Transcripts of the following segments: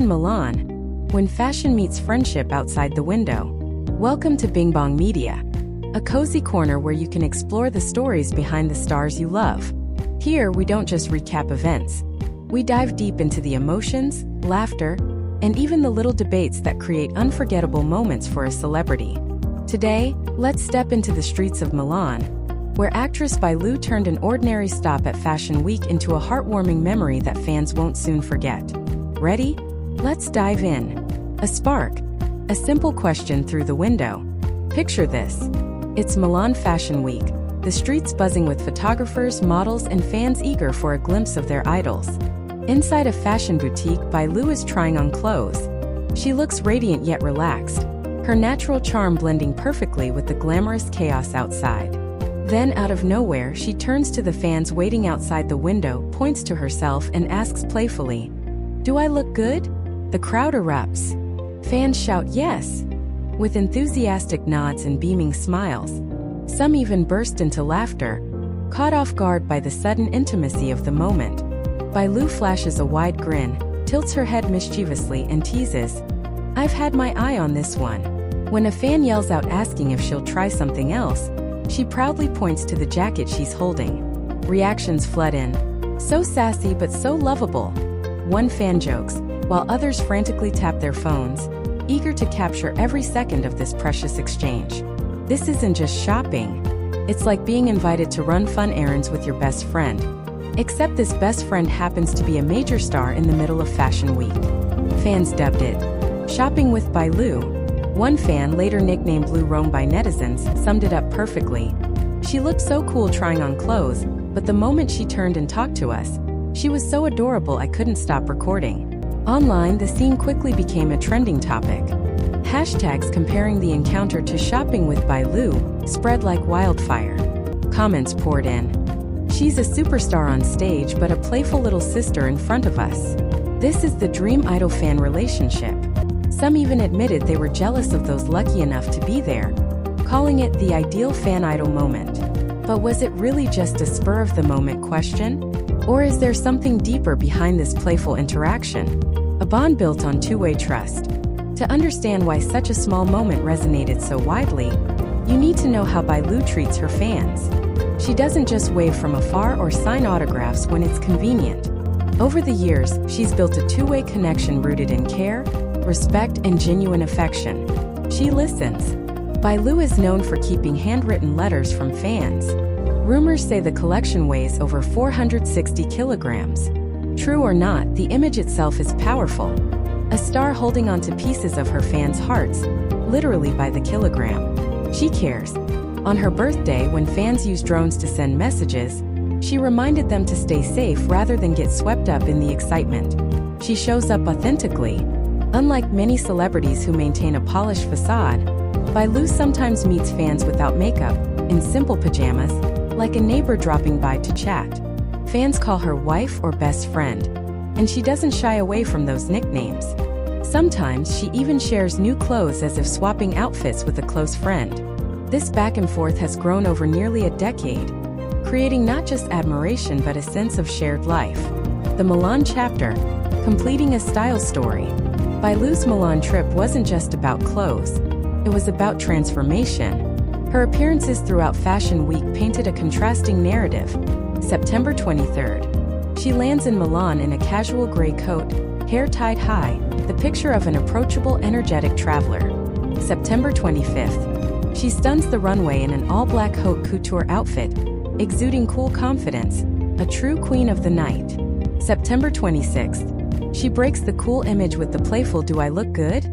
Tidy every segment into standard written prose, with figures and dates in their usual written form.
in Milan, when fashion meets friendship outside the window. Welcome to Bing Bong Media, a cozy corner where you can explore the stories behind the stars you love. Here, we don't just recap events. We dive deep into the emotions, laughter, and even the little debates that create unforgettable moments for a celebrity. Today, let's step into the streets of Milan, where actress Lu turned an ordinary stop at Fashion Week into a heartwarming memory that fans won't soon forget. Ready? Let's dive in. A spark. A simple question through the window. Picture this. It's Milan Fashion Week, the streets buzzing with photographers, models, and fans eager for a glimpse of their idols. Inside a fashion boutique, Lu is trying on clothes. She looks radiant yet relaxed, her natural charm blending perfectly with the glamorous chaos outside. Then, out of nowhere, she turns to the fans waiting outside the window, points to herself, and asks playfully, "Do I look good?" The crowd erupts. Fans shout yes, with enthusiastic nods and beaming smiles. Some even burst into laughter, caught off guard by the sudden intimacy of the moment. Lu flashes a wide grin, tilts her head mischievously, and teases, "I've had my eye on this one." When a fan yells out asking if she'll try something else, she proudly points to the jacket she's holding. Reactions flood in. "So sassy but so lovable," one fan jokes, while others frantically tap their phones, eager to capture every second of this precious exchange. This isn't just shopping. It's like being invited to run fun errands with your best friend. Except this best friend happens to be a major star in the middle of Fashion Week. Fans dubbed it "Shopping with Lu." One fan, later nicknamed Lu Rome by netizens, summed it up perfectly. "She looked so cool trying on clothes, but the moment she turned and talked to us, she was so adorable I couldn't stop recording." Online, the scene quickly became a trending topic. Hashtags comparing the encounter to shopping with Lu spread like wildfire. Comments poured in. "She's a superstar on stage but a playful little sister in front of us. This is the dream idol-fan relationship." Some even admitted they were jealous of those lucky enough to be there, calling it the ideal fan-idol moment. But was it really just a spur-of-the-moment question? Or is there something deeper behind this playful interaction? A bond built on two-way trust. To understand why such a small moment resonated so widely, you need to know how Lu treats her fans. She doesn't just wave from afar or sign autographs when it's convenient. Over the years, she's built a two-way connection rooted in care, respect, and genuine affection. She listens. Lu is known for keeping handwritten letters from fans. Rumors say the collection weighs over 460 kilograms. True or not, the image itself is powerful. A star holding onto pieces of her fans' hearts, literally by the kilogram. She cares. On her birthday, when fans use drones to send messages, she reminded them to stay safe rather than get swept up in the excitement. She shows up authentically. Unlike many celebrities who maintain a polished facade, Lu sometimes meets fans without makeup, in simple pajamas, like a neighbor dropping by to chat. Fans call her wife or best friend, and she doesn't shy away from those nicknames. Sometimes she even shares new clothes as if swapping outfits with a close friend. This back and forth has grown over nearly a decade, creating not just admiration but a sense of shared life. The Milan chapter, completing a style story. Lu's Milan trip wasn't just about clothes. It was about transformation. Her appearances throughout Fashion Week painted a contrasting narrative. September 23rd. She lands in Milan in a casual gray coat, hair tied high, the picture of an approachable, energetic traveler. September 25th. She stuns the runway in an all-black haute couture outfit, exuding cool confidence, a true queen of the night. September 26th. She breaks the cool image with the playful "Do I look good?"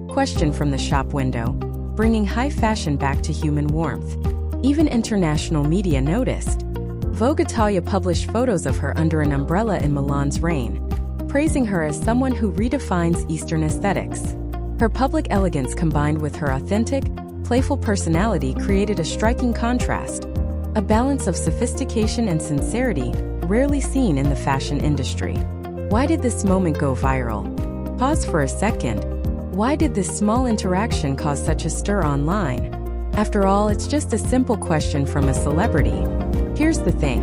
question from the shop window, bringing high fashion back to human warmth. Even international media noticed. Vogue Italia published photos of her under an umbrella in Milan's rain, praising her as someone who redefines Eastern aesthetics. Her public elegance combined with her authentic, playful personality created a striking contrast, a balance of sophistication and sincerity rarely seen in the fashion industry. Why did this moment go viral? Pause for a second. Why did this small interaction cause such a stir online? After all, it's just a simple question from a celebrity. Here's the thing.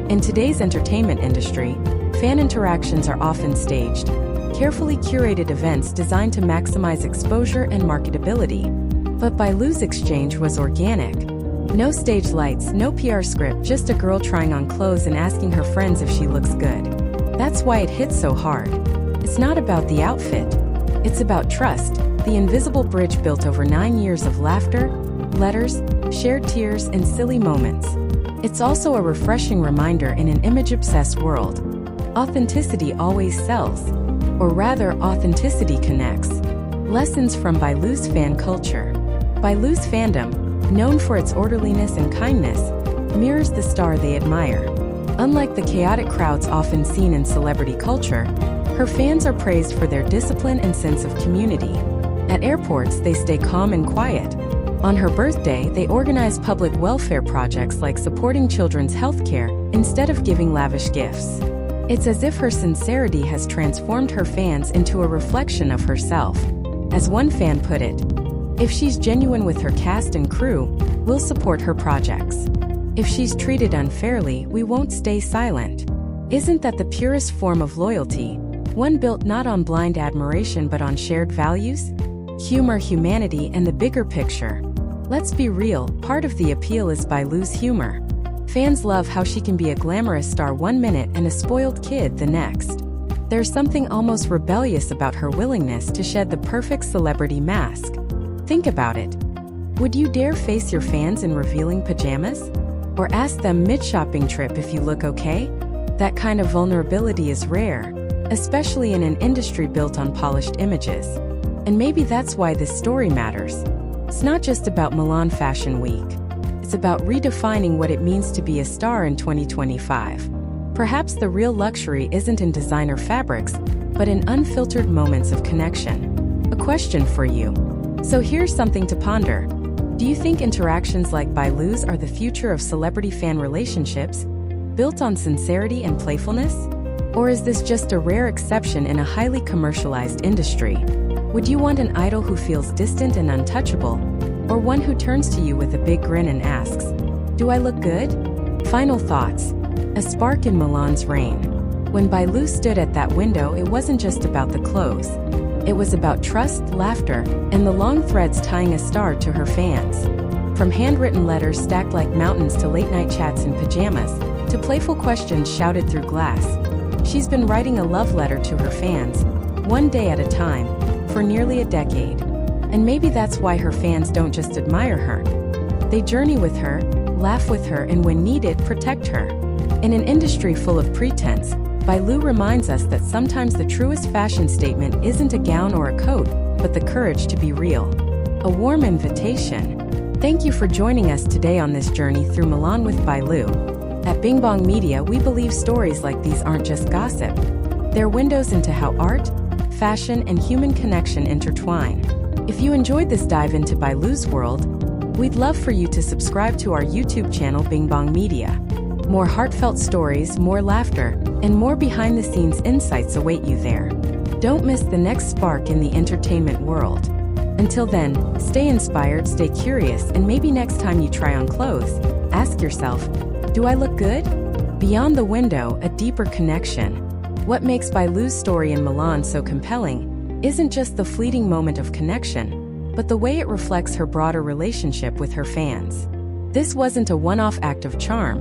In today's entertainment industry, fan interactions are often staged. carefully curated events designed to maximize exposure and marketability. But Bailu's exchange was organic. No stage lights, no PR script, just a girl trying on clothes and asking her friends if she looks good. That's why it hits so hard. It's not about the outfit. It's about trust, the invisible bridge built over 9 years of laughter, letters, shared tears, and silly moments. It's also a refreshing reminder in an image-obsessed world. Authenticity always sells. Or rather, authenticity connects. Lessons from Bailu's fan culture. Bailu's fandom, known for its orderliness and kindness, mirrors the star they admire. Unlike the chaotic crowds often seen in celebrity culture, her fans are praised for their discipline and sense of community. At airports, they stay calm and quiet. On her birthday, they organize public welfare projects like supporting children's health care instead of giving lavish gifts. It's as if her sincerity has transformed her fans into a reflection of herself. As one fan put it, "If she's genuine with her cast and crew, we'll support her projects. If she's treated unfairly, we won't stay silent." Isn't that the purest form of loyalty? One built not on blind admiration but on shared values? Humor, humanity, and the bigger picture. Let's be real, part of the appeal is Bailu's humor. Fans love how she can be a glamorous star one minute and a spoiled kid the next. There's something almost rebellious about her willingness to shed the perfect celebrity mask. Think about it. Would you dare face your fans in revealing pajamas? Or ask them mid-shopping trip if you look okay? That kind of vulnerability is rare, especially in an industry built on polished images. And maybe that's why this story matters. It's not just about Milan Fashion Week. It's about redefining what it means to be a star in 2025. Perhaps the real luxury isn't in designer fabrics, but in unfiltered moments of connection. A question for you. So here's something to ponder. Do you think interactions like Bailu's are the future of celebrity-fan relationships, built on sincerity and playfulness? Or is this just a rare exception in a highly commercialized industry? Would you want an idol who feels distant and untouchable, or one who turns to you with a big grin and asks, "Do I look good?" Final thoughts. A spark in Milan's reign. When Bailu stood at that window, it wasn't just about the clothes. It was about trust, laughter, and the long threads tying a star to her fans. From handwritten letters stacked like mountains to late-night chats in pajamas, to playful questions shouted through glass. She's been writing a love letter to her fans, one day at a time, for nearly a decade. And maybe that's why her fans don't just admire her. They journey with her, laugh with her, and when needed, protect her. In an industry full of pretense, Bailu reminds us that sometimes the truest fashion statement isn't a gown or a coat, but the courage to be real. A warm invitation. Thank you for joining us today on this journey through Milan with Bailu. At Bing Bong Media, we believe stories like these aren't just gossip. They're windows into how art, fashion, and human connection intertwine. If you enjoyed this dive into Bailu's world, we'd love for you to subscribe to our YouTube channel Bing Bong Media. More heartfelt stories, more laughter, and more behind-the-scenes insights await you there. Don't miss the next spark in the entertainment world. Until then, stay inspired, stay curious, and maybe next time you try on clothes, ask yourself, "Do I look good?" Beyond the window, a deeper connection. What makes Bailu's story in Milan so compelling isn't just the fleeting moment of connection, but the way it reflects her broader relationship with her fans. This wasn't a one-off act of charm.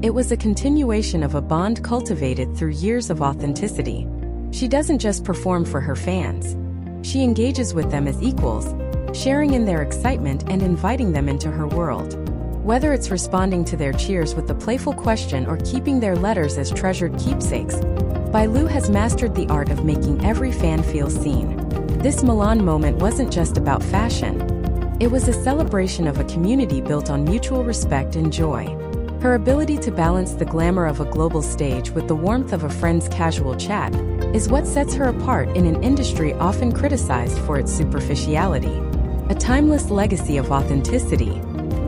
It was a continuation of a bond cultivated through years of authenticity. She doesn't just perform for her fans. She engages with them as equals, sharing in their excitement and inviting them into her world. Whether it's responding to their cheers with a playful question or keeping their letters as treasured keepsakes, Bailu has mastered the art of making every fan feel seen. This Milan moment wasn't just about fashion. It was a celebration of a community built on mutual respect and joy. Her ability to balance the glamour of a global stage with the warmth of a friend's casual chat is what sets her apart in an industry often criticized for its superficiality. A timeless legacy of authenticity.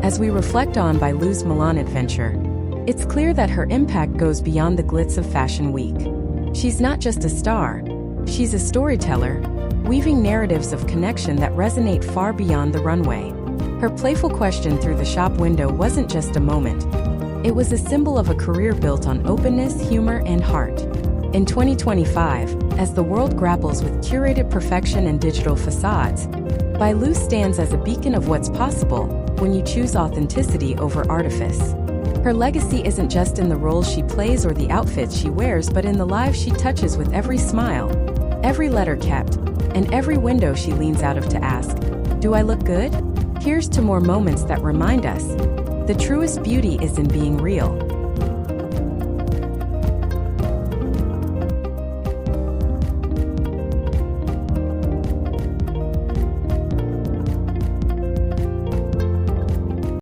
As we reflect on Bailu's Milan adventure, it's clear that her impact goes beyond the glitz of Fashion Week. She's not just a star, she's a storyteller, weaving narratives of connection that resonate far beyond the runway. Her playful question through the shop window wasn't just a moment. It was a symbol of a career built on openness, humor, and heart. In 2025, as the world grapples with curated perfection and digital facades, Bailu stands as a beacon of what's possible when you choose authenticity over artifice. Her legacy isn't just in the roles she plays or the outfits she wears, but in the lives she touches with every smile, every letter kept, and every window she leans out of to ask, "Do I look good?" Here's to more moments that remind us the truest beauty is in being real.